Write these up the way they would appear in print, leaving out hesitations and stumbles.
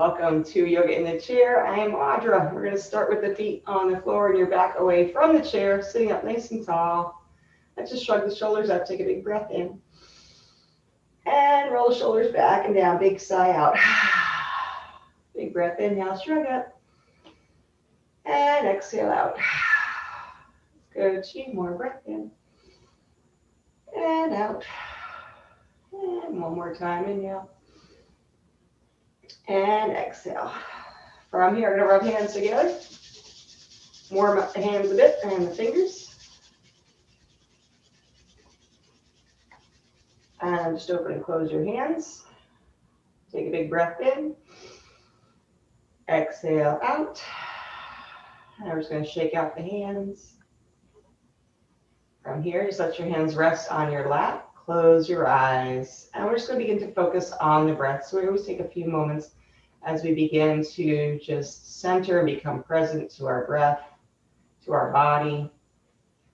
Welcome to Yoga in the Chair. I am Audra. We're going to start with the feet on the floor and your back away from the chair, sitting up nice and tall. Let's just shrug the shoulders up. Take a big breath in. And roll the shoulders back and down. Big sigh out. Big breath in. Now shrug up. And exhale out. Good. More breath in. And out. And one more time. Inhale. And exhale. From here, I'm going to rub hands together. Warm up the hands a bit and the fingers. And just open and close your hands. Take a big breath in. Exhale out. And we're just going to shake out the hands. From here, just let your hands rest on your lap. Close your eyes. And we're just going to begin to focus on the breath. So we always take a few moments as we begin to just center and become present to our breath, to our body.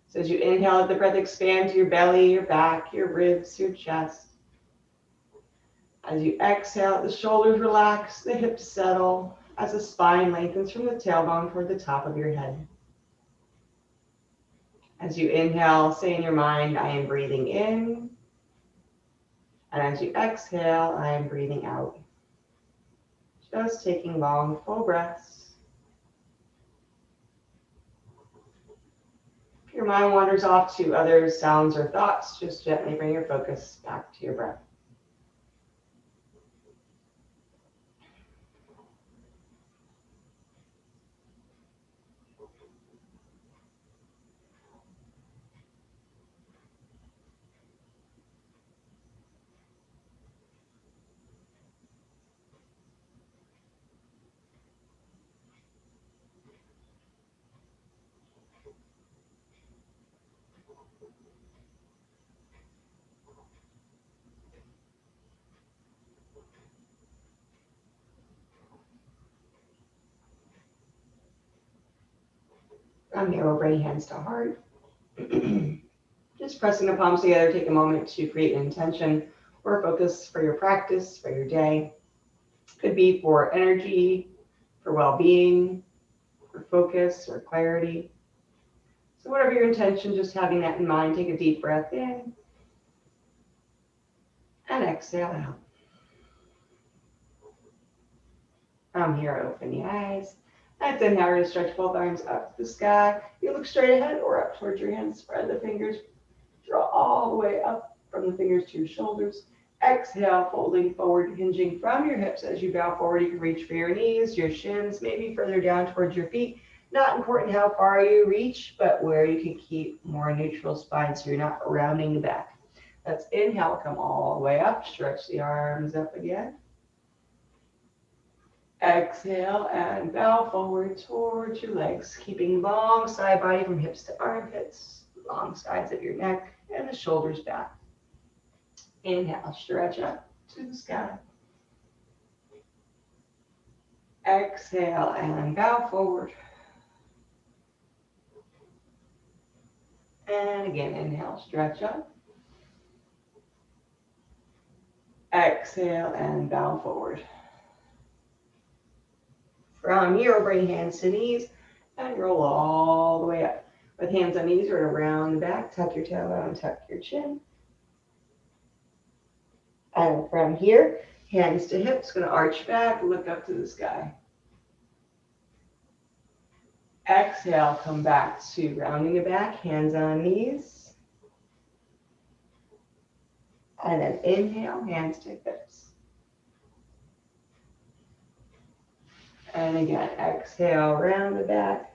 So as you inhale, let the breath expand to your belly, your back, your ribs, your chest. As you exhale, the shoulders relax, the hips settle, as the spine lengthens from the tailbone toward the top of your head. As you inhale, say in your mind, I am breathing in. And as you exhale, I am breathing out. Just taking long, full breaths. If your mind wanders off to other sounds or thoughts, just gently bring your focus back to your breath. From here, we'll bring hands to heart. Just pressing the palms together, take a moment to create an intention or focus for your practice, for your day. Could be for energy, for well-being, for focus or clarity. So whatever your intention, just having that in mind, take a deep breath in and exhale out. From here, open the eyes. That's it. Now we're going to stretch both arms up to the sky. You look straight ahead or up towards your hands. Spread the fingers. Draw all the way up from the fingers to your shoulders. Exhale, folding forward, hinging from your hips as you bow forward. You can reach for your knees, your shins, maybe further down towards your feet. Not important how far you reach, but where you can keep more neutral spine so you're not rounding the back. Let's inhale, come all the way up. Stretch the arms up again. Exhale and bow forward towards your legs, keeping long side body from hips to armpits, long sides of your neck, and the shoulders back. Inhale, stretch up to the sky. Exhale and bow forward. And again, inhale, stretch up. Exhale and bow forward. From here, we'll bring hands to knees and roll all the way up. With hands on knees, we're going to round the back, tuck your tailbone, tuck your chin. And from here, hands to hips, going to arch back, look up to the sky. Exhale, come back to rounding the back, hands on knees. And then inhale, hands to hips. And again, exhale, round the back.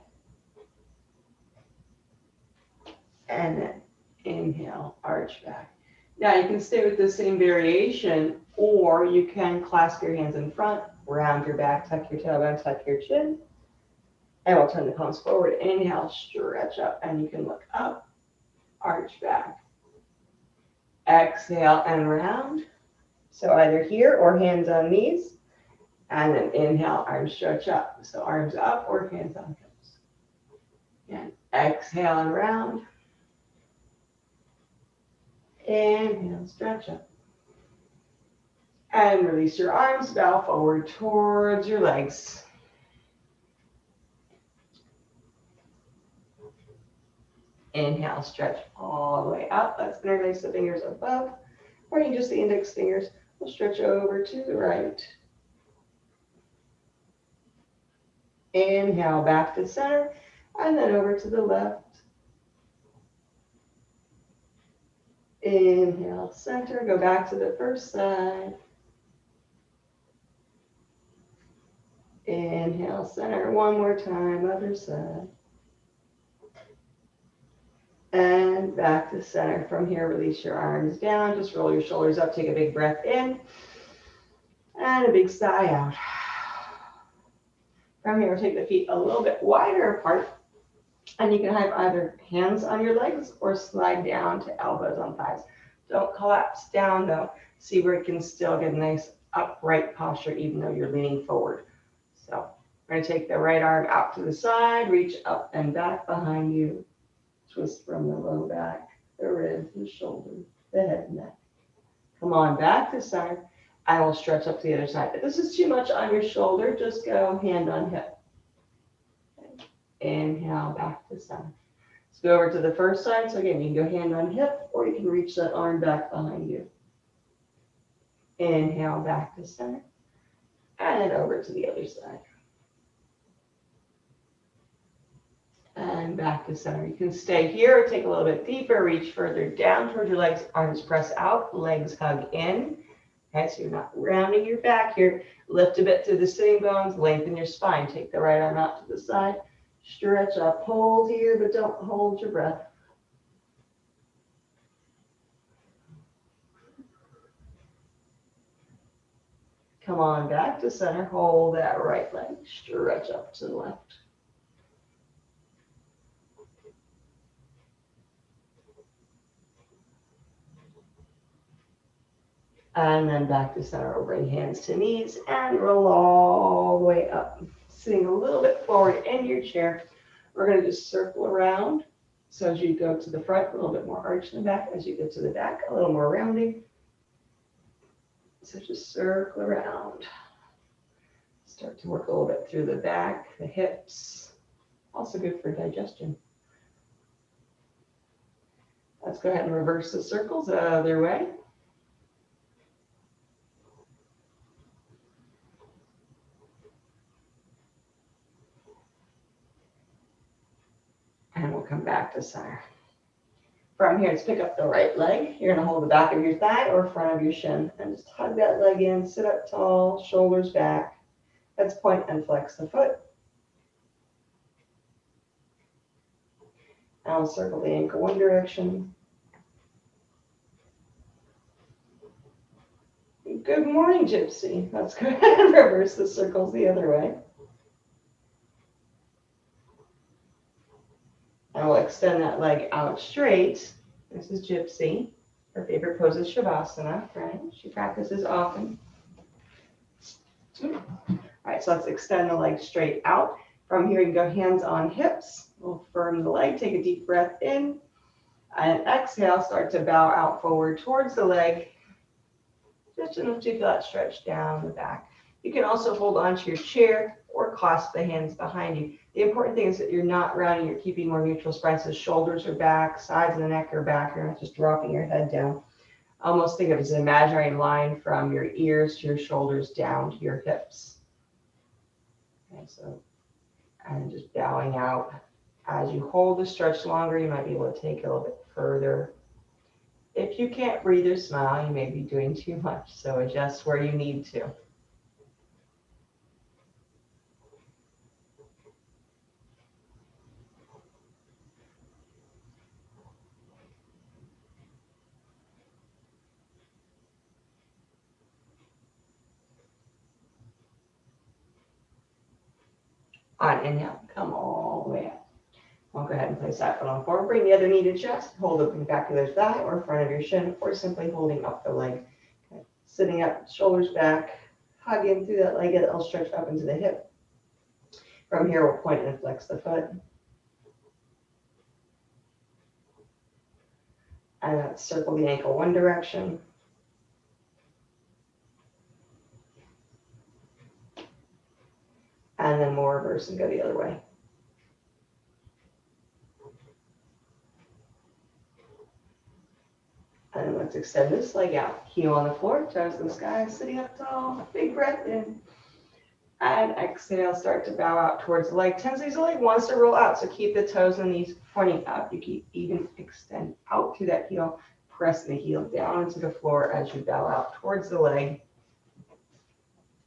And then inhale, arch back. Now you can stay with the same variation, or you can clasp your hands in front, round your back, tuck your tailbone, tuck your chin. And we'll turn the palms forward. Inhale, stretch up, and you can look up, arch back. Exhale and round. So either here or hands on knees. And then inhale, arms stretch up. So arms up or hands on hips. And exhale and round. Inhale, stretch up. And release your arms, bow forward towards your legs. Inhale, stretch all the way up. Let's interlace the fingers above, or you just the index fingers. We'll stretch over to the right. Inhale, back to center, and then over to the left. Inhale, center, go back to the first side. Inhale, center, one more time, other side. And back to center. From here, release your arms down, just roll your shoulders up, take a big breath in, and a big sigh out. From here, take the feet a little bit wider apart, and you can have either hands on your legs or slide down to elbows on thighs. Don't collapse down though. See where you can still get a nice upright posture even though you're leaning forward. So we're going to take the right arm out to the side, reach up and back behind you. Twist from the low back, the ribs, the shoulders, the head and neck. Come on back to center. I will stretch up to the other side. If this is too much on your shoulder, just go hand on hip. Inhale, back to center. Let's go over to the first side. So again, you can go hand on hip, or you can reach that arm back behind you. Inhale, back to center. And then over to the other side. And back to center. You can stay here or take a little bit deeper. Reach further down towards your legs. Arms press out. Legs hug in. Okay, so you're not rounding your back here. Lift a bit through the sitting bones. Lengthen your spine. Take the right arm out to the side. Stretch up. Hold here, but don't hold your breath. Come on back to center. Hold that right leg. Stretch up to the left. And then back to center. We'll bring hands to knees and roll all the way up. Sitting a little bit forward in your chair. We're going to just circle around. So as you go to the front, a little bit more arch in the back. As you go to the back, a little more rounding. So just circle around. Start to work a little bit through the back, the hips. Also good for digestion. Let's go ahead and reverse the circles the other way. And we'll come back to center. From here, let's pick up the right leg. You're going to hold the back of your thigh or front of your shin. And just hug that leg in. Sit up tall, shoulders back. Let's point and flex the foot. And I'll circle the ankle one direction. Good morning, Gypsy. Let's go ahead and reverse the circles the other way. And we'll extend that leg out straight. This is Gypsy. Her favorite pose is Shavasana, right? She practices often. All right, so let's extend the leg straight out. From here, you can go hands on hips. We'll firm the leg, take a deep breath in. And exhale, start to bow out forward towards the leg. Just enough to feel that stretch down the back. You can also hold onto your chair or clasp the hands behind you. The important thing is that you're not rounding, you're keeping more neutral spine, so shoulders are back, sides of the neck are back, you're not just dropping your head down. Almost think of it as an imaginary line from your ears to your shoulders down to your hips. Okay, so, and just bowing out. As you hold the stretch longer, you might be able to take it a little bit further. If you can't breathe or smile, you may be doing too much, so adjust where you need to. On inhale, come all the way up. I'll go ahead and place that foot on forward. Bring the other knee to chest. Hold open the back of the thigh or front of your shin, or simply holding up the leg. Okay. Sitting up, shoulders back, hugging through that leg. It'll stretch up into the hip. From here, we'll point and flex the foot. And then circle the ankle one direction. And then we'll reverse and go the other way. And let's extend this leg out. Heel on the floor, toes in the sky, sitting up tall. Big breath in. And exhale, start to bow out towards the leg. Tendency leg wants to roll out, so keep the toes and knees pointing up. You keep even extend out to that heel. Press the heel down into the floor as you bow out towards the leg.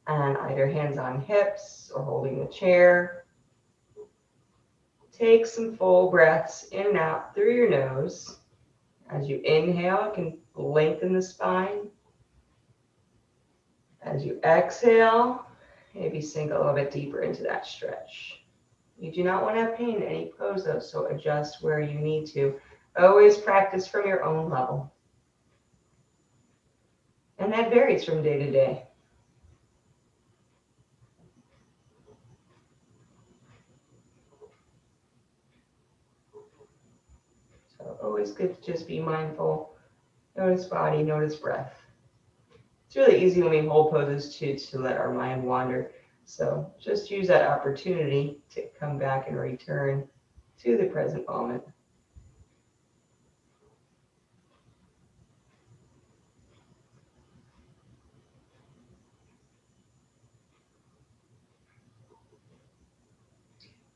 And either hands on hips or holding the chair. Take some full breaths in and out through your nose. As you inhale, you can lengthen the spine. As you exhale, maybe sink a little bit deeper into that stretch. You do not want to have pain in any pose though, so adjust where you need to. Always practice from your own level. And that varies from day to day. So always good to just be mindful. Notice body, notice breath. It's really easy when we hold poses too to let our mind wander. So just use that opportunity to come back and return to the present moment.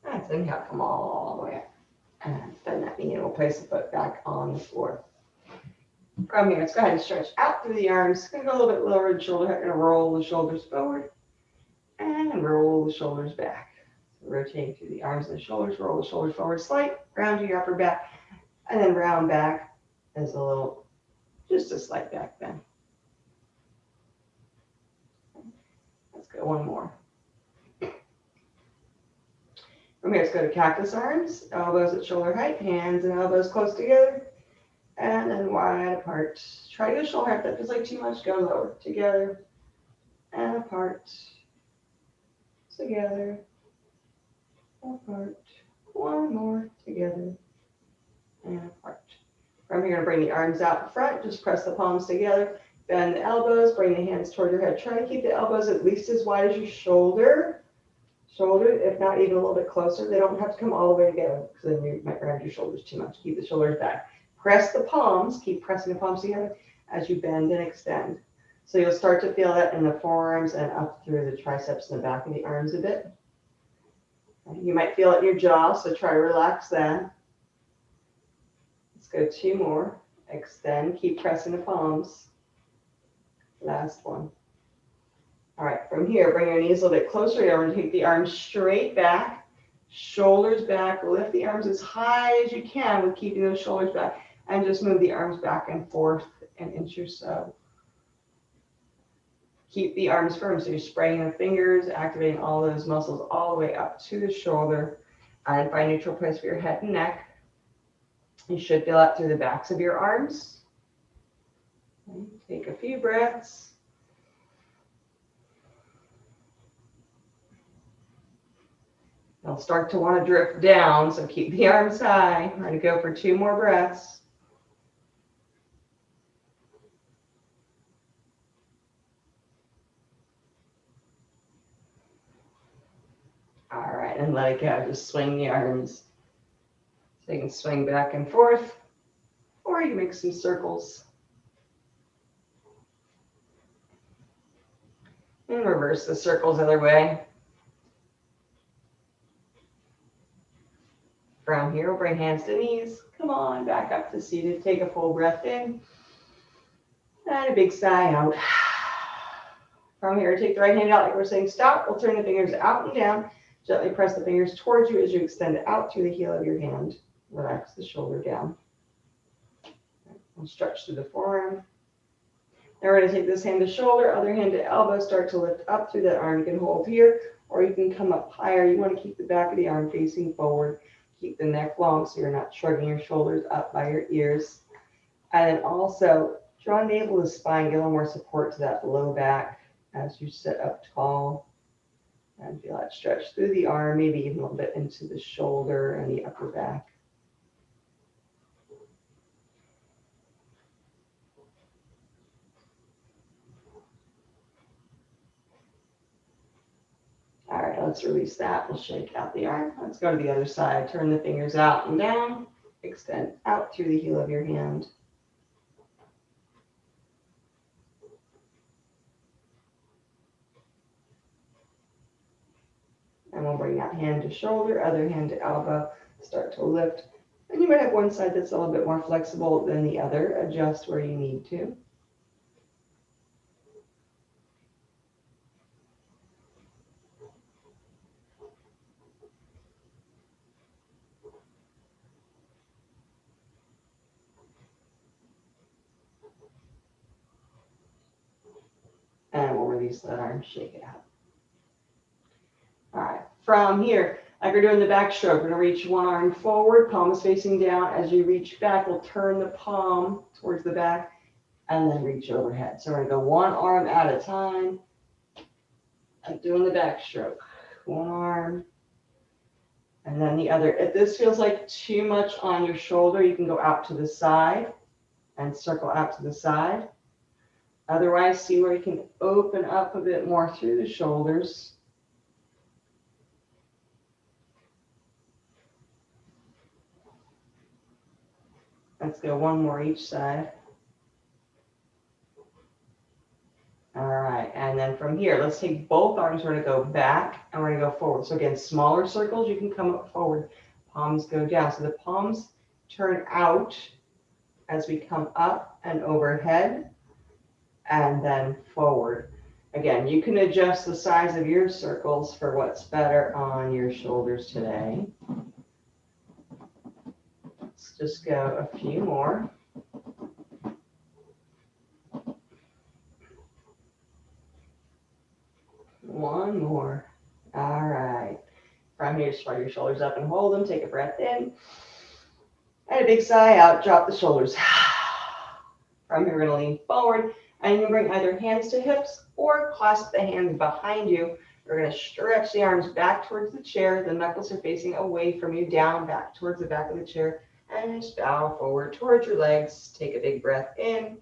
That's inhale, come all the way up. And bend that knee and we'll place the foot back on the floor. From here, let's go ahead and stretch out through the arms. Gonna go a little bit lower in the shoulder. Gonna roll the shoulders forward and roll the shoulders back. So rotating through the arms and the shoulders, roll the shoulders forward, slight, round to your upper back, and then round back as a little, just a slight back bend. Let's go one more. From here, let's go to cactus arms, elbows at shoulder height, hands and elbows close together, and then wide apart. Try to go shoulder height. If that feels like too much, go lower. Together and apart. Together, apart. One more, together and apart. From here, you're going to bring the arms out in front. Just press the palms together. Bend the elbows. Bring the hands toward your head. Try to keep the elbows at least as wide as your shoulder. If not even a little bit closer. They don't have to come all the way together because then you might round your shoulders too much. Keep the shoulders back. Press the palms. Keep pressing the palms together as you bend and extend. So you'll start to feel that in the forearms and up through the triceps and the back of the arms a bit. You might feel it in your jaw, so try to relax that. Let's go two more. Extend. Keep pressing the palms. Last one. All right, from here, bring your knees a little bit closer. You're going to take the arms straight back, shoulders back. Lift the arms as high as you can with keeping those shoulders back, and just move the arms back and forth an inch or so. Keep the arms firm, so you're spraying the fingers, activating all those muscles all the way up to the shoulder, and find a neutral place for your head and neck. You should feel out through the backs of your arms. Okay, take a few breaths. They'll start to want to drift down, so keep the arms high. We're going to go for two more breaths. All right, and let it go. Just swing the arms. So you can swing back and forth, or you can make some circles. And reverse the circles the other way. From here, we'll bring hands to knees. Come on, back up to seated. Take a full breath in. And a big sigh out. From here, take the right hand out like we're saying stop. We'll turn the fingers out and down. Gently press the fingers towards you as you extend it out to the heel of your hand. Relax the shoulder down. And stretch through the forearm. Now we're going to take this hand to shoulder, other hand to elbow. Start to lift up through that arm. You can hold here, or you can come up higher. You want to keep the back of the arm facing forward. Keep the neck long so you're not shrugging your shoulders up by your ears. And then also draw navel to the spine, get a little more support to that low back as you sit up tall. And feel that stretch through the arm, maybe even a little bit into the shoulder and the upper back. All right, let's release that. We'll shake out the arm. Let's go to the other side. Turn the fingers out and down. Extend out through the heel of your hand. And we'll bring that hand to shoulder, other hand to elbow. Start to lift. And you might have one side that's a little bit more flexible than the other. Adjust where you need to. And we'll release that arm, shake it out. All right, from here, like we're doing the back stroke, we're gonna reach one arm forward, palm is facing down. As you reach back, we'll turn the palm towards the back and then reach overhead. So we're gonna go one arm at a time, like doing the back stroke. One arm, and then the other. If this feels like too much on your shoulder, you can go out to the side and circle out to the side. Otherwise, see where you can open up a bit more through the shoulders. Let's go one more each side. All right, and then from here, let's take both arms. We're going to go back and we're going to go forward. So again, smaller circles, you can come up forward. Palms go down. So the palms turn out as we come up and overhead and then forward. Again, you can adjust the size of your circles for what's better on your shoulders today. Let's just go a few more. One more. All right. From here, spread your shoulders up and hold them. Take a breath in. And a big sigh out. Drop the shoulders. From here, we're going to lean forward. And you bring either hands to hips or clasp the hands behind you. We're going to stretch the arms back towards the chair. The knuckles are facing away from you, down, back towards the back of the chair. And just bow forward towards your legs. Take a big breath in.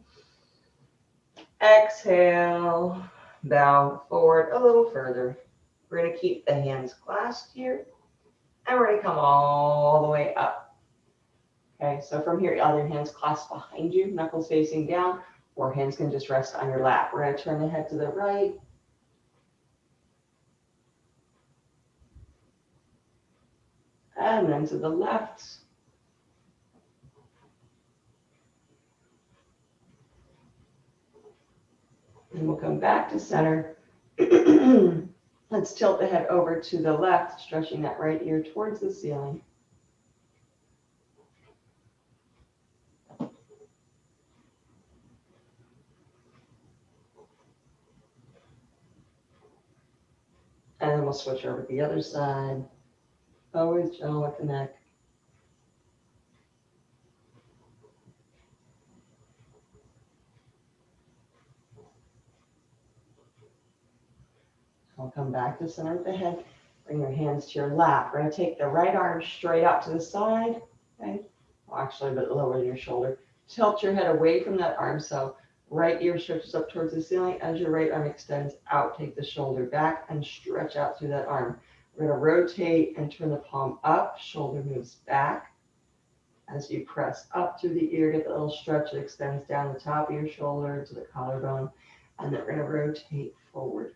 Exhale. Bow forward a little further. We're going to keep the hands clasped here. And we're going to come all the way up. Okay, so from here, other hands clasped behind you, knuckles facing down, or hands can just rest on your lap. We're going to turn the head to the right. And then to the left. And we'll come back to center. Let's tilt the head over to the left, stretching that right ear towards the ceiling. And then we'll switch over to the other side. Always gentle with the neck. I'll come back to center with the head. Bring your hands to your lap. We're going to take the right arm straight out to the side. Okay? Well, actually, a bit lower than your shoulder. Tilt your head away from that arm. So right ear stretches up towards the ceiling. As your right arm extends out, take the shoulder back and stretch out through that arm. We're going to rotate and turn the palm up. Shoulder moves back. As you press up through the ear, get the little stretch that extends down the top of your shoulder to the collarbone. And then we're going to rotate forward.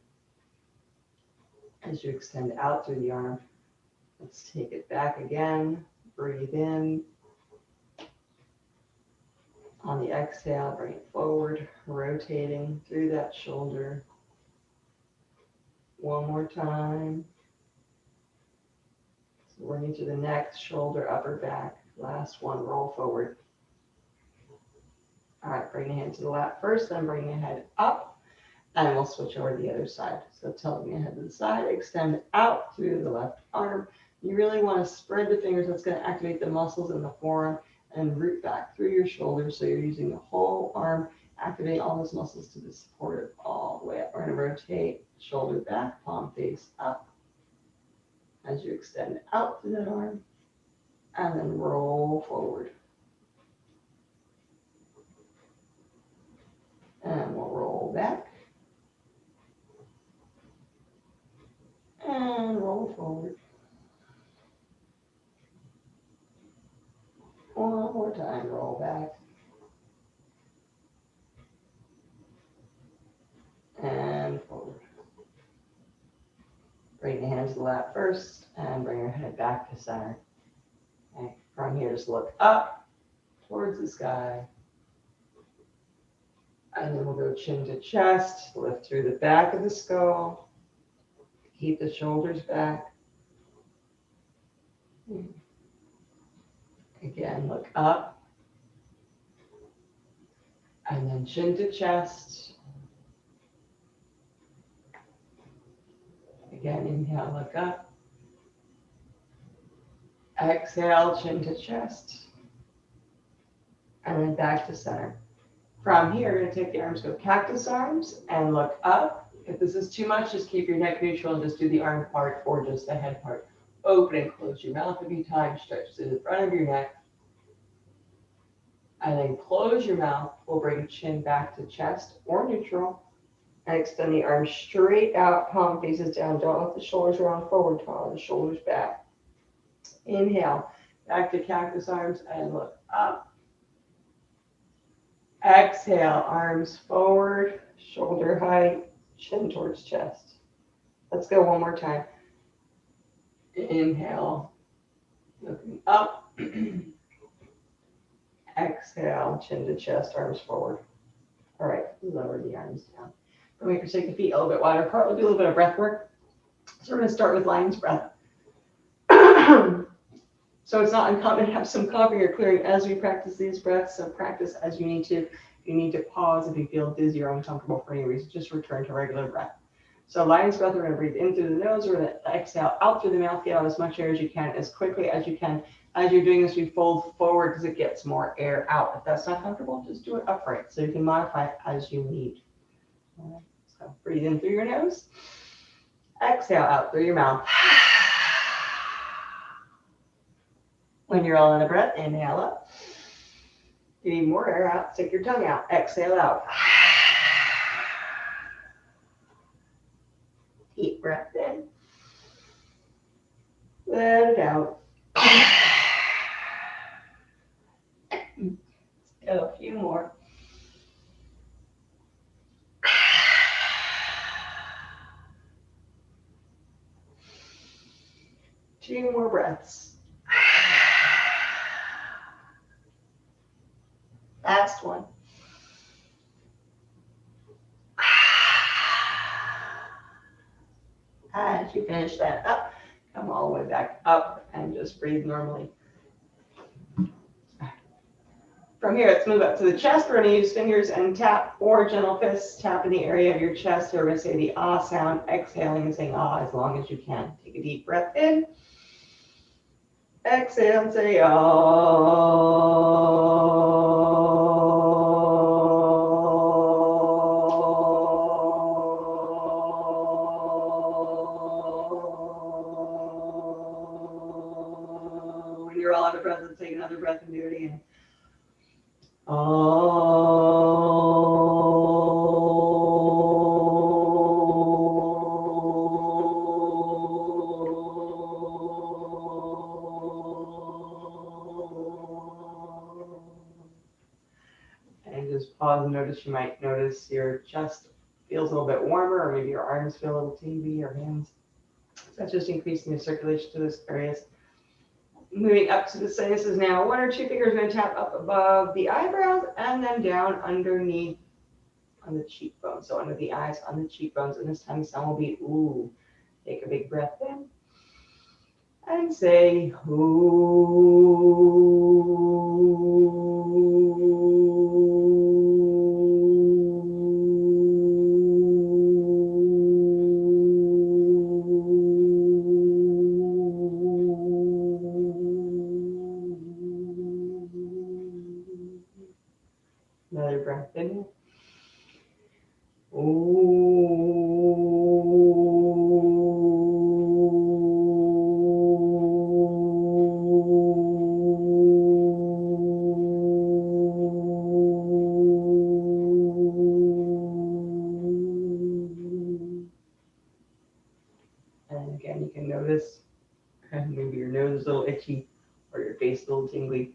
As you extend out through the arm, let's take it back again. Breathe in. On the exhale, bring it forward, rotating through that shoulder. One more time. So working through the neck, shoulder, upper back. Last one, roll forward. All right, bring the hand to the lap first, then bring the head up. And we'll switch over to the other side. So tilting your head to the side, extend out through the left arm. You really want to spread the fingers. That's going to activate the muscles in the forearm and root back through your shoulders. So you're using the whole arm, activating all those muscles to be supported all the way up. We're going to rotate, shoulder back, palm face up. As you extend out through that arm, and then roll forward. And we'll roll back. And forward. One more time, roll back. And forward. Bring the hands to the lap first and bring your head back to center. Okay. From here, just look up towards the sky. And then we'll go chin to chest, lift through the back of the skull. Keep the shoulders back. Again, look up. And then chin to chest. Again, inhale, look up. Exhale, chin to chest. And then back to center. From here, you're going to take the arms, go cactus arms, and look up. If this is too much, just keep your neck neutral and just do the arm part or just the head part. Open and close your mouth a few times, stretch to the front of your neck. And then close your mouth. We'll bring chin back to chest or neutral. And extend the arms straight out, palm faces down. Don't let the shoulders round forward, draw the shoulders back. Inhale, back to cactus arms and look up. Exhale, arms forward, shoulder height, chin towards chest. Let's go one more time. Inhale, looking up. Exhale, chin to chest, arms forward. All right, lower the arms down. From here, take the feet a little bit wider apart. We'll do a little bit of breath work. So we're going to start with lion's breath. So it's not uncommon to have some coughing or clearing as we practice these breaths. So practice as you need to. If you need to pause if you feel dizzy or uncomfortable for any reason, just return to regular breath. So lion's breath, we're going to breathe in through the nose. We're going to exhale out through the mouth. Get out as much air as you can, as quickly as you can. As you're doing this, we fold forward because it gets more air out. If that's not comfortable, just do it upright. So you can modify it as you need. All right. So breathe in through your nose. Exhale out through your mouth. When you're all in a breath, inhale up. You need more air out, stick your tongue out. Exhale out. Deep breath in. Let it out. Go a few more. Two more breaths. Last one. As you finish that up, come all the way back up and just breathe normally. From here, let's move up to the chest. We're going to use fingers and tap or gentle fists. Tap in the area of your chest. So we're going to say the ah sound, exhaling and saying ah as long as you can. Take a deep breath in. Exhale and say ah. When you're all out of breath, let's take another breath and do it again. And just pause and notice. You might notice your chest feels a little bit warmer, or maybe your arms feel a little tingly, or hands. So that's just increasing the circulation to those areas. Moving up to the sinuses now. One or two fingers going to tap up above the eyebrows and then down underneath on the cheekbones. So under the eyes, on the cheekbones. And this time the sound will be ooh. Take a big breath in and say ooh. Another breath in. And again, you can notice teeth or your face a little tingly.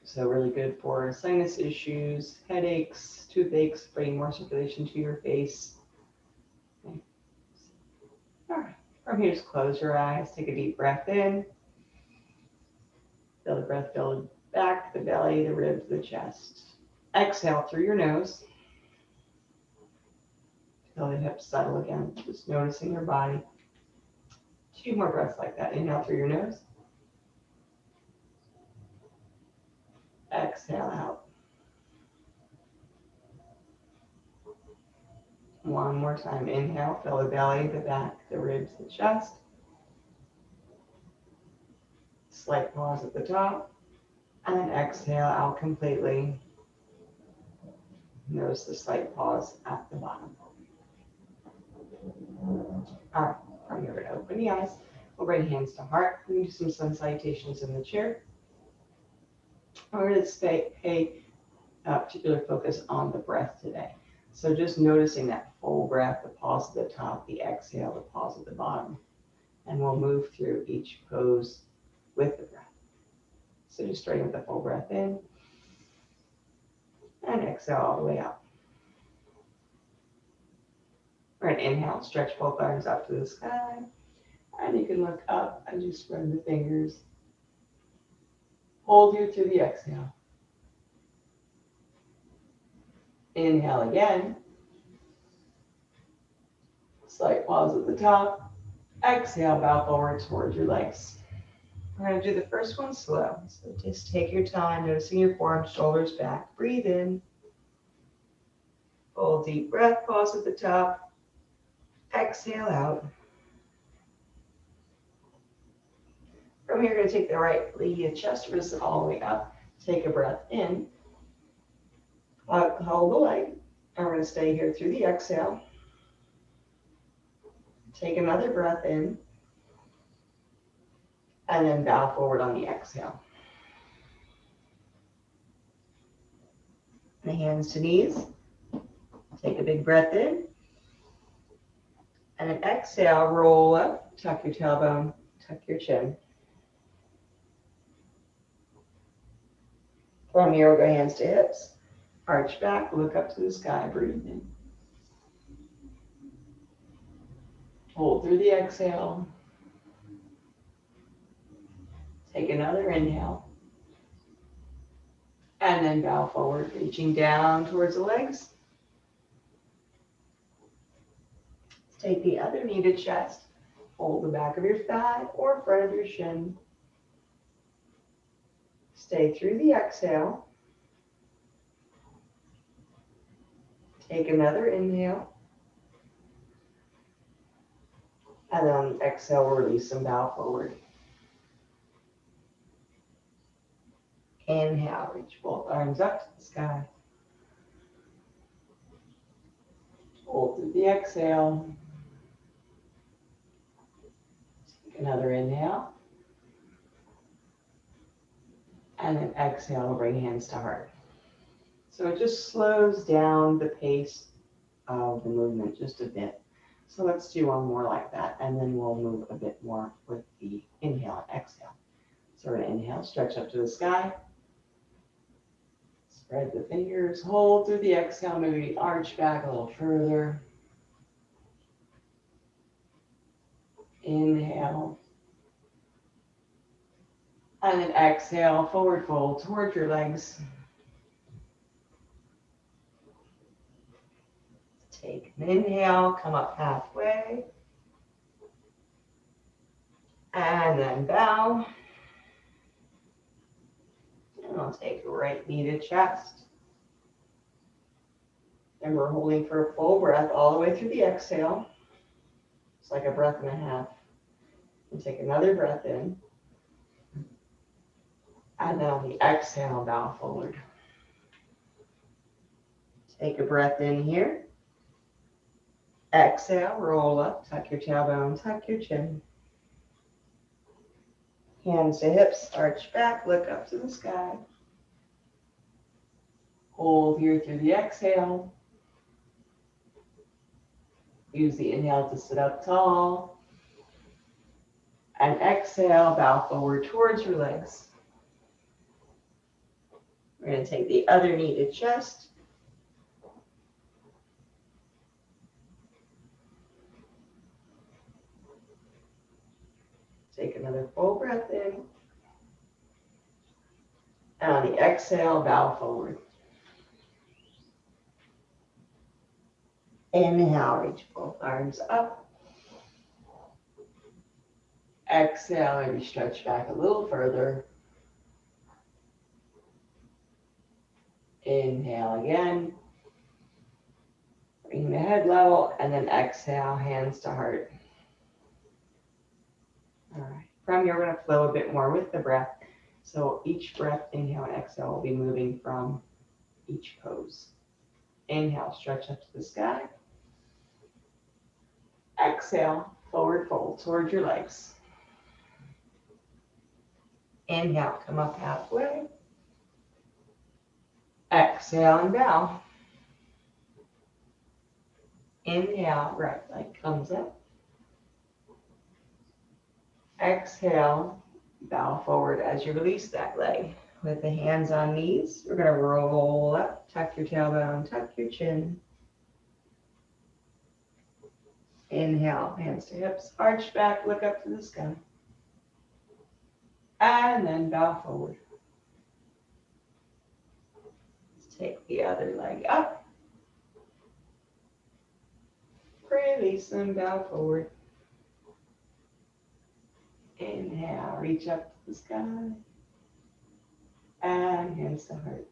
So really good for sinus issues, headaches, toothaches, bringing more circulation to your face. Okay. All right. From here, just close your eyes. Take a deep breath in. Feel the breath build back, the belly, the ribs, the chest. Exhale through your nose. Feel the hips settle again. Just noticing your body. 2 more breaths like that. Inhale through your nose. Exhale out. 1 more time. Inhale, fill the belly, the back, the ribs, the chest. Slight pause at the top. And then exhale out completely. Notice the slight pause at the bottom. All right, from here, we're going to open the eyes. We'll bring hands to heart. We can do some sun salutations in the chair. We're going to pay particular focus on the breath today. So just noticing that full breath, the pause at the top, the exhale, the pause at the bottom. And we'll move through each pose with the breath. So just starting with the full breath in. And exhale all the way out. We're going to inhale, stretch both arms up to the sky. And you can look up as you spread the fingers. Hold here through the exhale. Inhale again. Slight pause at the top. Exhale, bow forward towards your legs. We're going to do the first one slow. So just take your time, noticing your forearms, shoulders back. Breathe in. Full deep breath, pause at the top. Exhale out. From here, you're going to take the right leg, chest, wrist all the way up. Take a breath in. Hold the leg. And we're going to stay here through the exhale. Take another breath in. And then bow forward on the exhale. The hands to knees. Take a big breath in. And then exhale, roll up, tuck your tailbone, tuck your chin. From here, we'll go hands to hips. Arch back, look up to the sky, breathe in. Hold through the exhale. Take another inhale. And then bow forward, reaching down towards the legs. Take the other knee to chest. Hold the back of your thigh or front of your shin. Stay through the exhale. Take another inhale. And then exhale, release and bow forward. Inhale, reach both arms up to the sky. Hold through the exhale. Take another inhale. And then exhale, bring hands to heart. So it just slows down the pace of the movement just a bit. So let's do one more like that, and then we'll move a bit more with the inhale and exhale. So we're going to inhale, stretch up to the sky. Spread the fingers, hold through the exhale, maybe arch back a little further. Inhale. And then exhale, forward fold towards your legs. Take an inhale, come up halfway. And then bow. And I'll take the right knee to chest. And we're holding for a full breath all the way through the exhale. It's like a breath and a half. And take another breath in. And then on the exhale, bow forward. Take a breath in here. Exhale, roll up, tuck your tailbone, tuck your chin. Hands to hips, arch back, look up to the sky. Hold here through the exhale. Use the inhale to sit up tall. And exhale, bow forward towards your legs. We're going to take the other knee to chest. Take another full breath in. And on the exhale, bow forward. Inhale, reach both arms up. Exhale, maybe stretch back a little further. Inhale again. Bring the head level, and then exhale, hands to heart. All right. From here, we're going to flow a bit more with the breath. So each breath, inhale and exhale, will be moving from each pose. Inhale, stretch up to the sky. Exhale, forward fold towards your legs. Inhale, come up halfway. Exhale and bow. Inhale, right leg comes up. Exhale, bow forward as you release that leg. With the hands on knees, we're going to roll up, tuck your tailbone, tuck your chin. Inhale, hands to hips, arch back, look up to the sky. And then bow forward. Let's take the other leg up. Release and bow forward. Inhale, reach up to the sky. And hands to heart.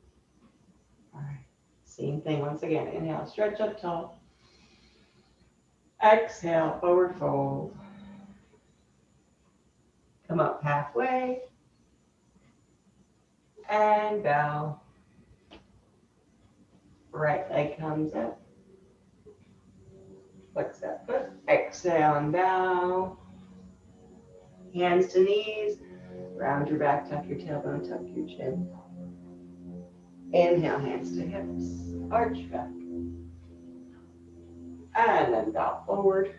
All right, same thing once again. Inhale, stretch up tall. Exhale, forward fold. Come up halfway. And bow. Right leg comes up. Flex that foot. Exhale and bow. Hands to knees. Round your back, tuck your tailbone, tuck your chin. Inhale, hands to hips. Arch back. And then bow forward.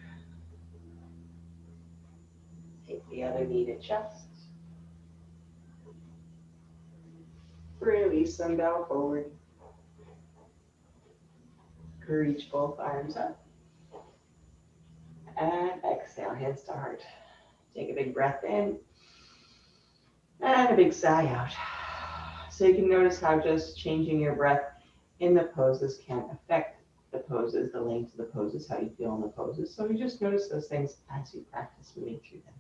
Take the other knee to chest. Release and bow forward. Reach both arms up. And exhale, hands to heart. Take a big breath in. And a big sigh out. So you can notice how just changing your breath in the poses can affect the poses, the length of the poses, how you feel in the poses. So you just notice those things as you practice moving through them.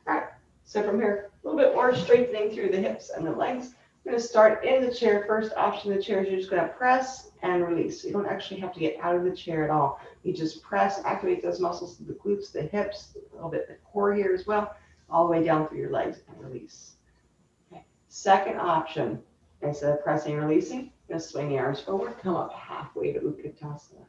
All right, so from here, a little bit more strengthening through the hips and the legs. We're going to start in the chair. First option of the chair is you're just going to press and release. So you don't actually have to get out of the chair at all. You just press, activate those muscles, the glutes, the hips, a little bit the core here as well, all the way down through your legs and release. Okay. Second option, instead of pressing and releasing, you're going to swing the arms forward, come up halfway to Utkatasana,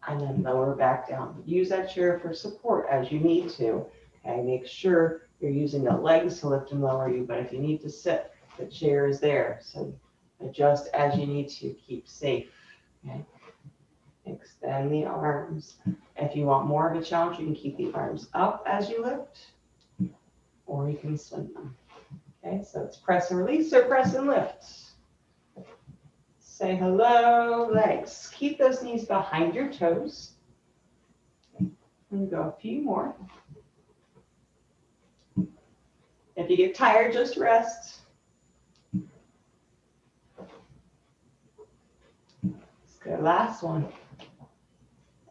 and then lower back down. Use that chair for support as you need to. Okay, make sure you're using the legs to lift and lower you, but if you need to sit, the chair is there. So adjust as you need to, keep safe. Okay. Extend the arms. If you want more of a challenge, you can keep the arms up as you lift, or you can swing them. Okay, so it's press and release or press and lift. Say hello, legs. Keep those knees behind your toes. And go a few more. If you get tired, just rest. Let's go, last one.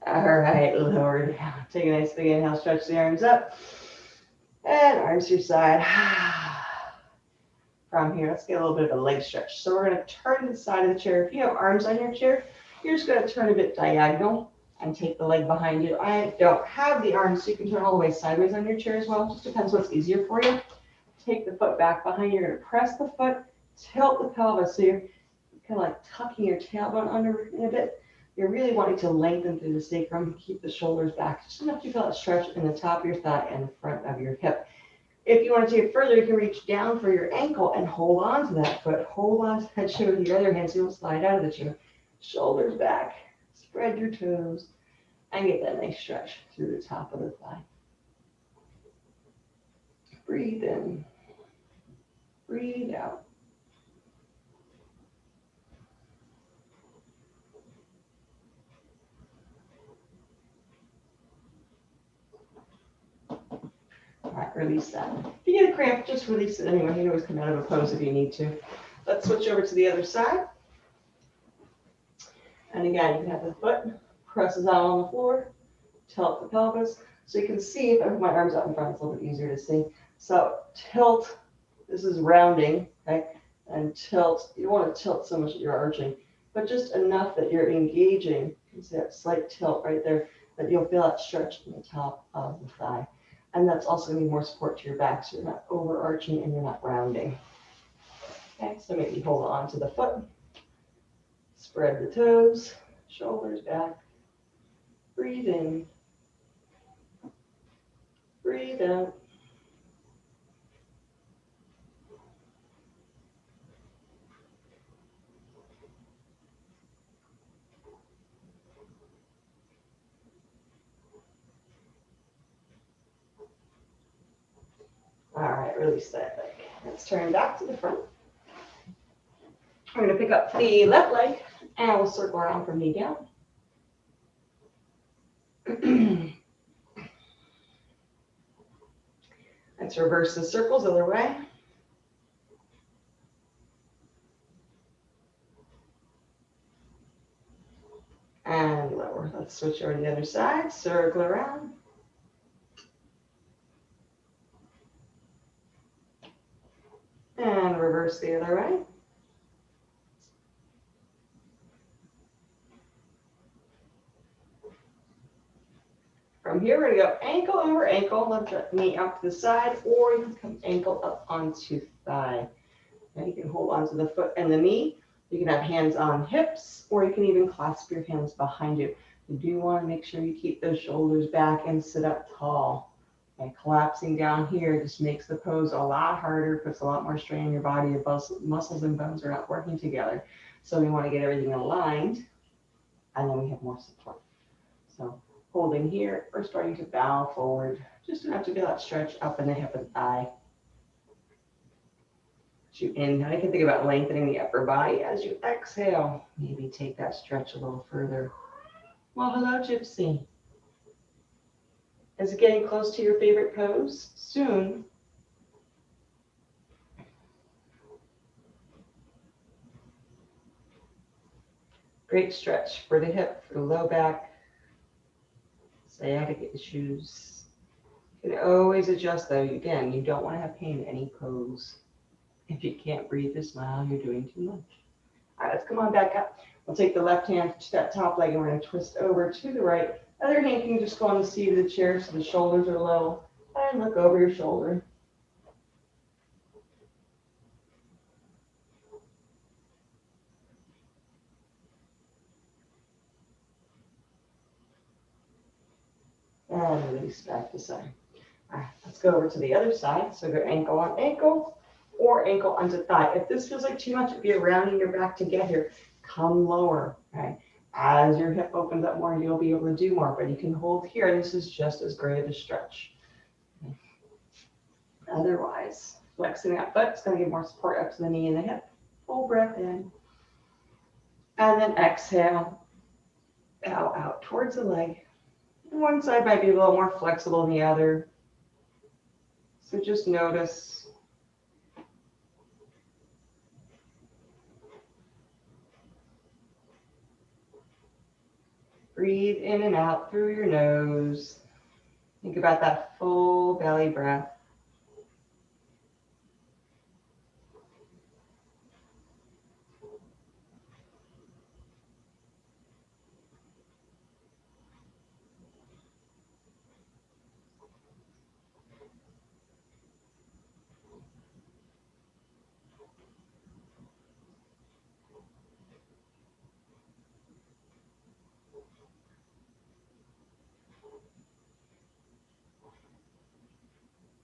All right, lower down. Take a nice big inhale, stretch the arms up. And arms to your side. From here, let's get a little bit of a leg stretch. So we're going to turn to the side of the chair. If you have arms on your chair, you're just going to turn a bit diagonal and take the leg behind you. I don't have the arms, so you can turn all the way sideways on your chair as well. It just depends what's easier for you. Take the foot back behind you. You're going to press the foot, tilt the pelvis. So you're kind of like tucking your tailbone under in a bit. You're really wanting to lengthen through the sacrum, keep the shoulders back, just enough to feel that stretch in the top of your thigh and the front of your hip. If you want to take it further, you can reach down for your ankle and hold on to that foot. Hold on to that chair with your other hand so you don't slide out of the chair. Shoulders back, spread your toes, and get that nice stretch through the top of the thigh. Breathe in. Breathe out. All right, release that. If you get a cramp, just release it anyway. You can always come out of a pose if you need to. Let's switch over to the other side. And again, you can have the foot presses out on the floor, tilt the pelvis. So you can see, if I put my arms out in front, it's a little bit easier to see. So tilt, this is rounding, okay? And tilt, you don't want to tilt so much that you're arching, but just enough that you're engaging. You can see that slight tilt right there, that you'll feel that stretch in the top of the thigh. And that's also going to be more support to your back, so you're not overarching and you're not rounding. Okay, so maybe hold on to the foot. Spread the toes, shoulders back. Breathe in. Breathe out. All right, release that leg. Let's turn back to the front. I'm going to pick up the left leg and we'll circle around from knee down. Let's reverse the circles the other way. And lower. Let's switch over to the other side. Circle around. And reverse the other way. From here, we're going to go ankle over ankle, lift the knee out to the side, or you can come ankle up onto thigh. And you can hold onto the foot and the knee. You can have hands on hips, or you can even clasp your hands behind you. You do want to make sure you keep those shoulders back and sit up tall. And collapsing down here just makes the pose a lot harder, puts a lot more strain on your body. Your muscles and bones are not working together. So we want to get everything aligned, and then we have more support. So holding here, or starting to bow forward, just enough to feel that stretch up in the hip and thigh. As you inhale, you can think about lengthening the upper body. As you exhale, maybe take that stretch a little further. Well, hello, Gypsy. Is it getting close to your favorite pose? Soon. Great stretch for the hip, for the low back, sciatic issues. You can always adjust though. Again, you don't want to have pain in any pose. If you can't breathe or smile, you're doing too much. All right, let's come on back up. We'll take the left hand to that top leg and we're going to twist over to the right. Other hand can just go on the seat of the chair so the shoulders are low. And look over your shoulder. And release back to side. All right, let's go over to the other side. So go ankle on ankle or ankle onto thigh. If this feels like too much, if you're rounding your back to get here, come lower. Okay. As your hip opens up more, you'll be able to do more, but you can hold here. This is just as great a stretch. Okay. Otherwise, flexing that foot, it's going to give more support up to the knee and the hip. Full breath in. And then exhale, bow out towards the leg. One side might be a little more flexible than the other. So just notice. Breathe in and out through your nose. Think about that full belly breath.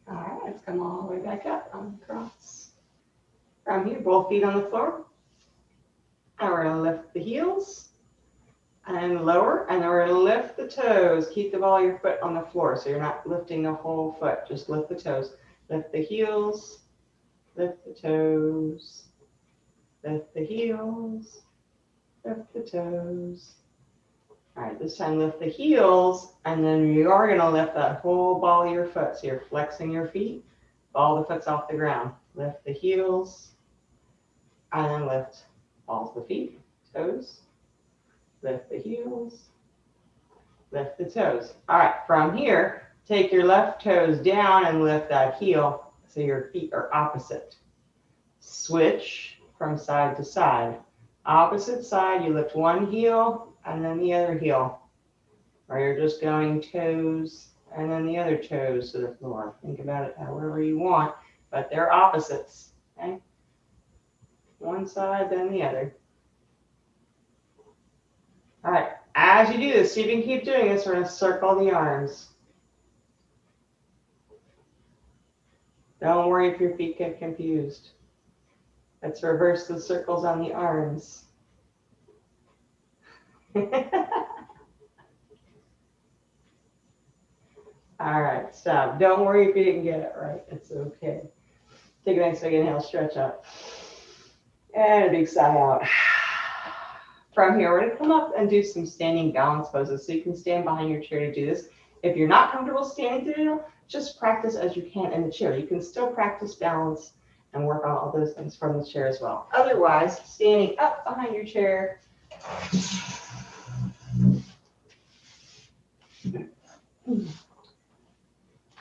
All right, let's come all the way back up on the cross. From here, both feet on the floor. And we're going to lift the heels and lower, and then we're going to lift the toes. Keep the ball of your foot on the floor so you're not lifting the whole foot. Just lift the toes. Lift the heels, lift the toes, lift the heels, lift the toes. All right, this time lift the heels, and then you are gonna lift that whole ball of your foot. So you're flexing your feet, ball the foot's off the ground. Lift the heels, and then lift balls the feet, toes, lift the heels, lift the toes. All right, from here, take your left toes down and lift that heel so your feet are opposite. Switch from side to side. Opposite side, you lift one heel and then the other heel. Or you're just going toes and then the other toes to the floor. Think about it however you want, but they're opposites. Okay? One side, then the other. All right, as you do this, see if you can keep doing this. We're going to circle the arms. Don't worry if your feet get confused. Let's reverse the circles on the arms. All right, stop. Don't worry if you didn't get it right. It's okay. Take a nice big inhale, stretch up. And a big sigh out. From here, we're going to come up and do some standing balance poses. So you can stand behind your chair to do this. If you're not comfortable standing to do it, just practice as you can in the chair. You can still practice balance and work on all those things from the chair as well. Otherwise, standing up behind your chair.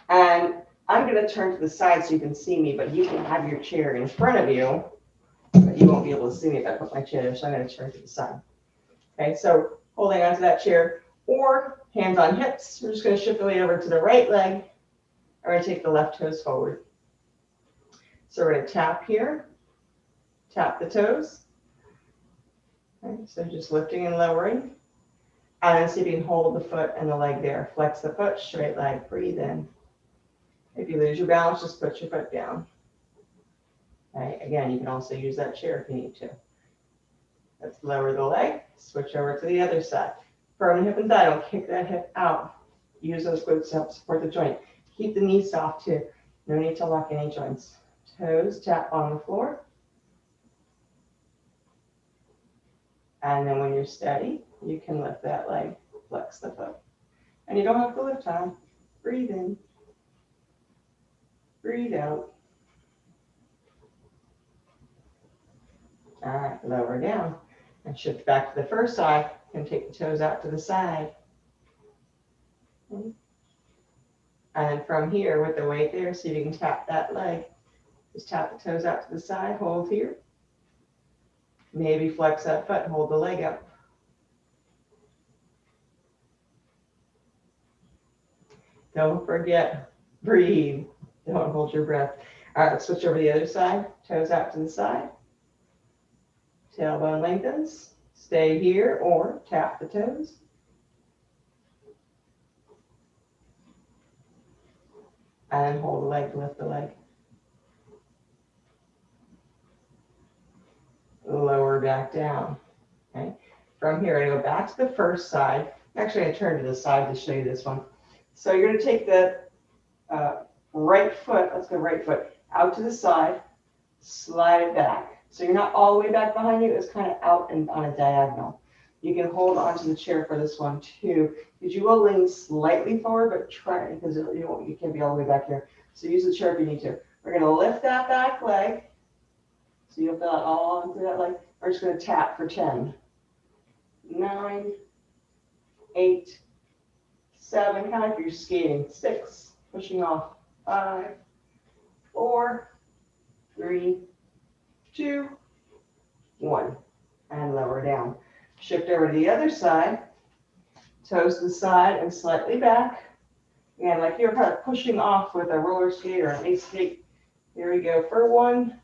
And I'm going to turn to the side so you can see me, but you can have your chair in front of you, but you won't be able to see me if I put my chair there, so I'm going to turn to the side. Okay, so holding onto that chair or hands on hips. We're just going to shift the weight over to the right leg. We're going to take the left toes forward. So we're going to tap here, tap the toes. Okay, so just lifting and lowering. And then see if you can hold the foot and the leg there. Flex the foot, straight leg, breathe in. If you lose your balance, just put your foot down. Okay, again, you can also use that chair if you need to. Let's lower the leg, switch over to the other side. Firm the hip and thigh, don't kick that hip out. Use those glutes to help support the joint. Keep the knees soft too. No need to lock any joints. Toes tap on the floor. And then when you're steady, you can lift that leg, flex the foot. And you don't have to lift high. Breathe in. Breathe out. All right, lower down. And shift back to the first side and take the toes out to the side. And from here, with the weight there, see if you can tap that leg. Just tap the toes out to the side, hold here. Maybe flex that foot, hold the leg up. Don't forget, breathe. Don't hold your breath. All right, let's switch over to the other side. Toes out to the side. Tailbone lengthens. Stay here or tap the toes. And hold the leg, lift the leg. Lower back down. Okay. From here, I go back to the first side. Actually, I turn to the side to show you this one. So you're going to take the right foot, let's go right foot, out to the side, slide it back. So you're not all the way back behind you, it's kind of out and on a diagonal. You can hold onto the chair for this one too, because you will lean slightly forward, but try, because you can't be all the way back here. So use the chair if you need to. We're going to lift that back leg. So you'll feel it all onto that leg. We're just going to tap for 10, 9, 8, 7, kind of like you're skating, 6, pushing off, 5, 4, 3, 2, 1, and lower down. Shift over to the other side, toes to the side and slightly back. Again, like you're kind of pushing off with a roller skate or an ice skate. Here we go for 1,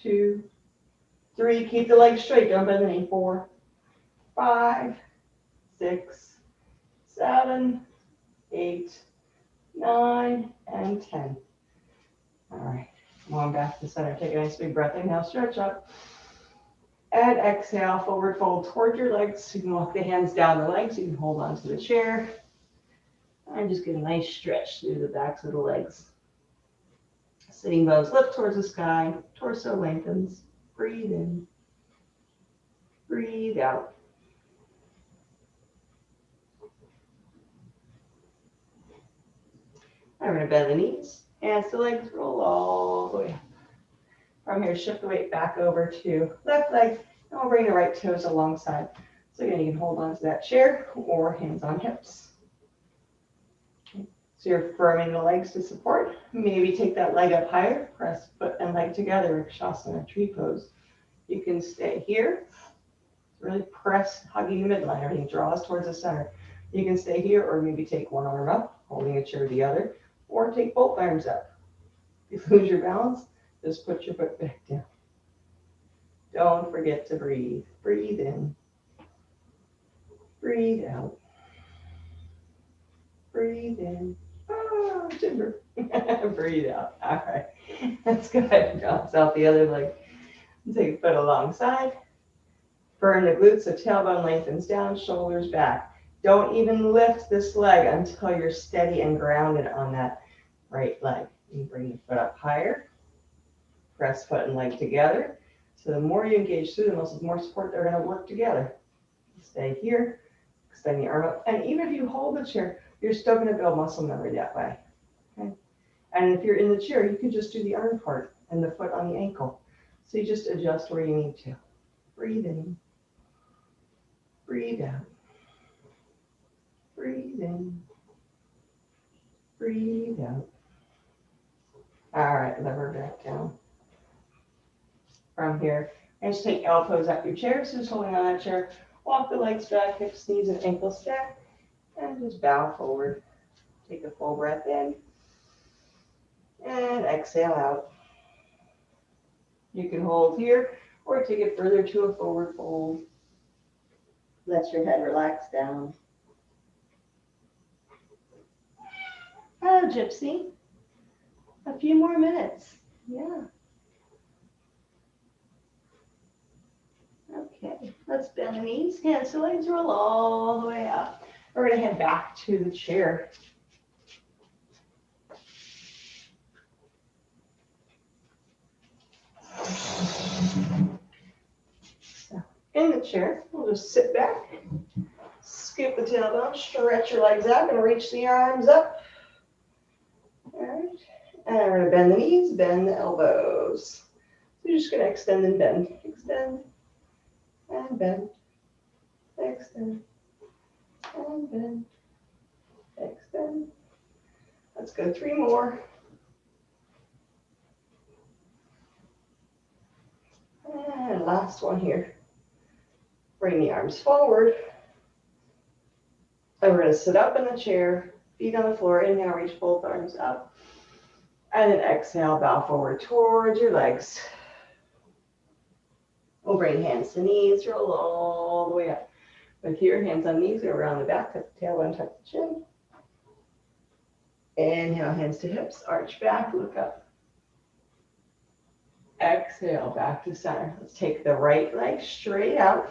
2, 3. Keep the legs straight, don't bend the knee. 4, 5, 6, 7, 8, 9, and 10. All right, come on back to the center. Take a nice big breath. Inhale, stretch up. And exhale, forward fold toward your legs. You can walk the hands down the legs. You can hold onto the chair. And just get a nice stretch through the backs of the legs. Sitting bones lift towards the sky, torso lengthens. Breathe in, breathe out. I'm going to bend the knees, and the legs roll all the way up. From here, shift the weight back over to left leg, and we'll bring the right toes alongside. So again, you can hold on to that chair or hands on hips. Okay. So you're firming the legs to support. Maybe take that leg up higher, press foot and leg together, Shavasana, tree pose. You can stay here, really press, hugging the midline, everything draws towards the center. You can stay here or maybe take one arm up, holding a chair the other, or take both arms up. If you lose your balance, just put your foot back down. Don't forget to breathe. Breathe in. Breathe out. Breathe in. Ah, timber. Breathe out. All right. Let's go ahead and balance out the other leg. Take a foot alongside. Firm the glutes so tailbone lengthens down, shoulders back. Don't even lift this leg until you're steady and grounded on that right leg. You bring the foot up higher. Press foot and leg together. So the more you engage through the muscles, the more support they're going to work together. Stay here. Extend the arm up. And even if you hold the chair, you're still going to build muscle memory that way. Okay? And if you're in the chair, you can just do the arm part and the foot on the ankle. So you just adjust where you need to. Breathe in. Breathe out. Breathe in. Breathe out. All right, lever back down. From here, and just take elbows out your chair. So just holding on that chair. Walk the legs back, hips, knees, and ankles stack. And just bow forward. Take a full breath in. And exhale out. You can hold here or take it further to a forward fold. Let your head relax down. Oh, Gypsy. A few more minutes. Yeah. Okay, let's bend the knees. Hands to legs, roll all the way up. We're going to head back to the chair. So, in the chair, we'll just sit back, scoop the tailbone, stretch your legs out, and reach the arms up. All right, and we're going to bend the knees, bend the elbows. So you're just going to extend and bend. Extend and bend. Extend and bend. Extend. Let's go 3 more. And last one here. Bring the arms forward. And we're going to sit up in the chair, feet on the floor. Inhale, reach both arms up. And then exhale, bow forward towards your legs. We'll bring hands to knees, roll all the way up. With your hands on knees, go around the back, tuck the tailbone, tuck the chin. Inhale, hands to hips, arch back, look up. Exhale, back to center. Let's take the right leg straight out.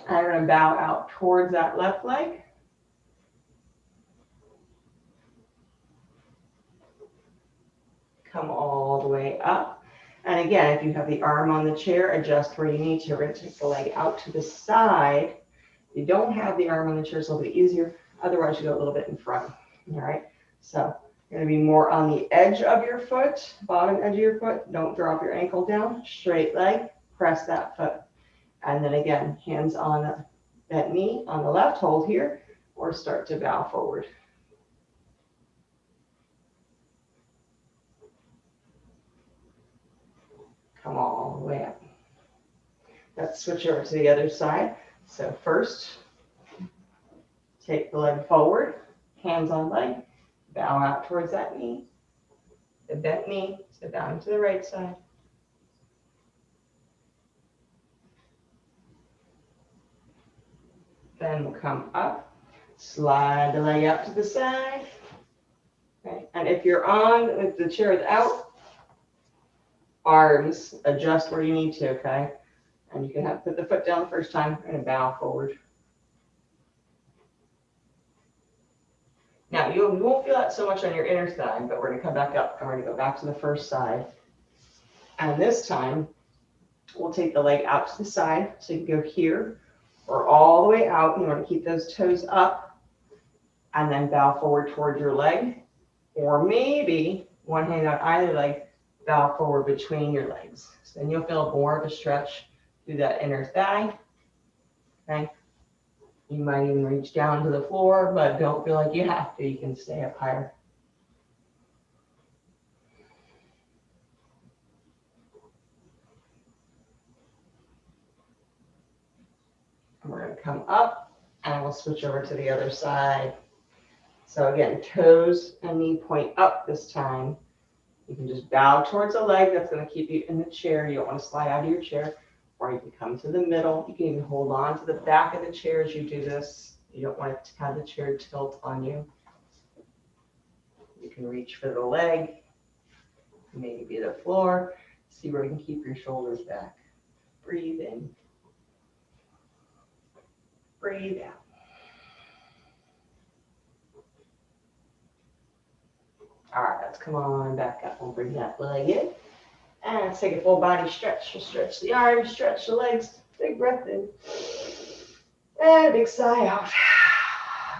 And we're going to bow out towards that left leg. Come all the way up. And again, if you have the arm on the chair, adjust where you need to. We're going to take the leg out to the side. If you don't have the arm on the chair, it's a little bit easier. Otherwise, you go a little bit in front. All right. So you're going to be more on the edge of your foot, bottom edge of your foot. Don't drop your ankle down. Straight leg. Press that foot. And then again, hands on that knee on the left. Hold here or start to bow forward. Come all the way up. Let's switch over to the other side. So first, take the leg forward, hands on leg, bow out towards that knee, the bent knee, so down to the right side. Then we'll come up, slide the leg out to the side. Okay. And if you're on, if the chair is out, arms, adjust where you need to, okay? And you can have put the foot down the first time and bow forward. Now, you won't feel that so much on your inner thigh, but we're going to come back up and we're going to go back to the first side. And this time, we'll take the leg out to the side. So you can go here or all the way out. You want to keep those toes up and then bow forward toward your leg. Or maybe one hand on either leg, bow forward between your legs. So then you'll feel more of a stretch through that inner thigh. Okay. You might even reach down to the floor, but don't feel like you have to. You can stay up higher. And we're going to come up and we'll switch over to the other side. So again, toes and knee point up this time. You can just bow towards a leg. That's going to keep you in the chair. You don't want to slide out of your chair. Or you can come to the middle. You can even hold on to the back of the chair as you do this. You don't want it to have the chair tilt on you. You can reach for the leg, maybe the floor. See where you can keep your shoulders back. Breathe in. Breathe out. All right, let's come on back up. We'll bring that leg in. And let's take a full body stretch. We'll stretch the arms, stretch the legs. Big breath in. And a big sigh out.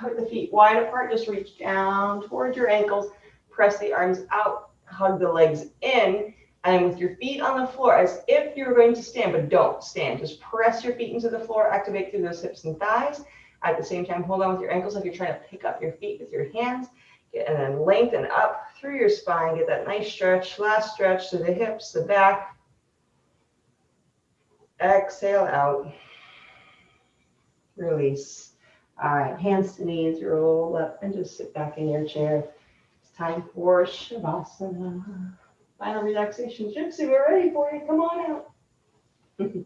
With the feet wide apart, just reach down towards your ankles. Press the arms out. Hug the legs in. And with your feet on the floor, as if you're going to stand, but don't stand. Just press your feet into the floor. Activate through those hips and thighs. At the same time, hold on with your ankles like you're trying to pick up your feet with your hands. And then lengthen up through your spine. Get that nice stretch. Last stretch through the hips, the back. Exhale out. Release. All right, hands to knees, roll up and just sit back in your chair. It's time for Shavasana. Final relaxation. Gypsy, we're ready for you. Come on out.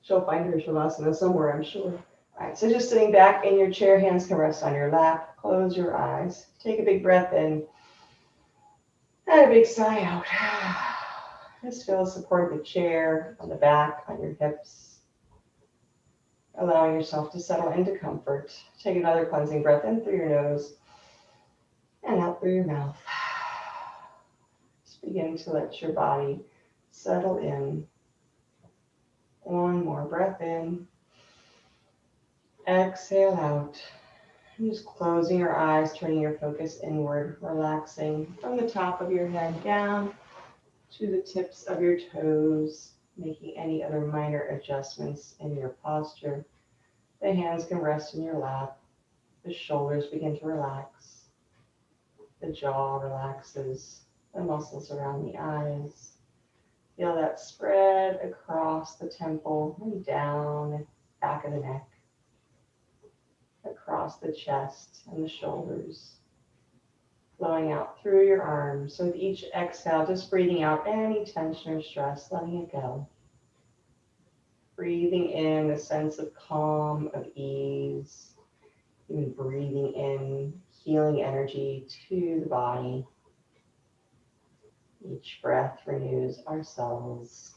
She'll find her Shavasana somewhere, I'm sure. All right, so just sitting back in your chair, hands can rest on your lap. Close your eyes. Take a big breath in. And a big sigh out. Just feel the support of the chair on the back, on your hips. Allowing yourself to settle into comfort. Take another cleansing breath in through your nose and out through your mouth. Just begin to let your body settle in. One more breath in. Exhale out. And just closing your eyes, turning your focus inward, relaxing from the top of your head down to the tips of your toes, making any other minor adjustments in your posture. The hands can rest in your lap. The shoulders begin to relax. The jaw relaxes. The muscles around the eyes. Feel that spread across the temple and down, back of the neck, across the chest and the shoulders, flowing out through your arms. So with each exhale, just breathing out any tension or stress, letting it go. Breathing in a sense of calm, of ease, even breathing in healing energy to the body. Each breath renews our cells,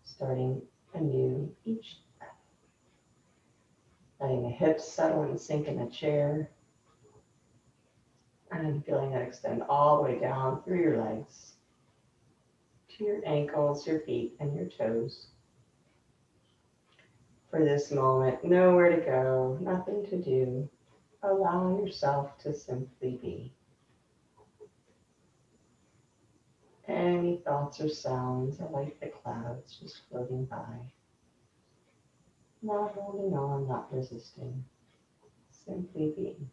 starting anew each breath. Letting the hips settle and sink in the chair. And feeling that extend all the way down through your legs, to your ankles, your feet, and your toes. For this moment, nowhere to go, nothing to do. Allow yourself to simply be. Any thoughts or sounds are like the clouds just floating by. Not holding on, not resisting. Simply being.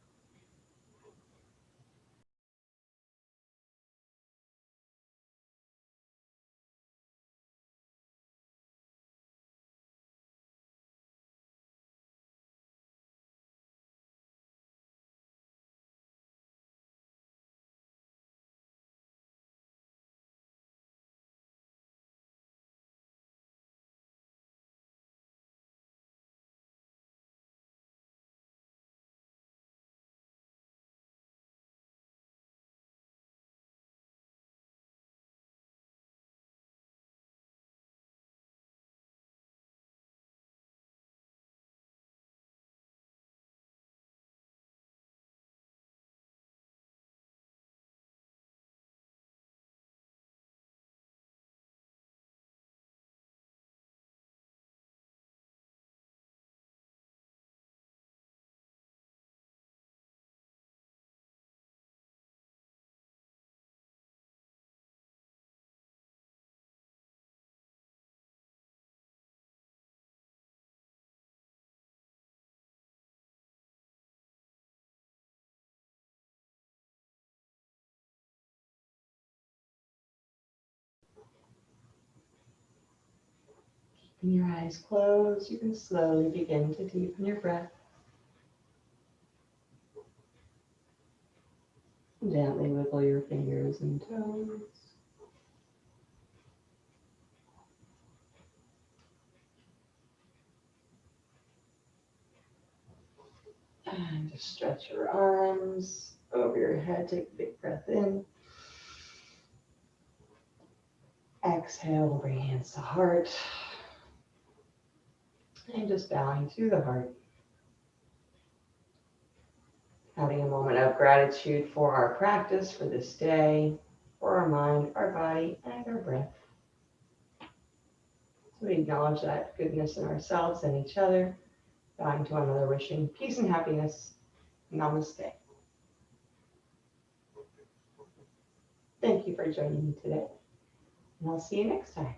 And your eyes closed, you can slowly begin to deepen your breath. Gently wiggle your fingers and toes. And just stretch your arms over your head. Take a big breath in. Exhale, we'll bring hands to heart. And just bowing to the heart. Having a moment of gratitude for our practice for this day, for our mind, our body, and our breath. So we acknowledge that goodness in ourselves and each other. Bowing to one another, wishing peace and happiness. Namaste. Thank you for joining me today, and I'll see you next time.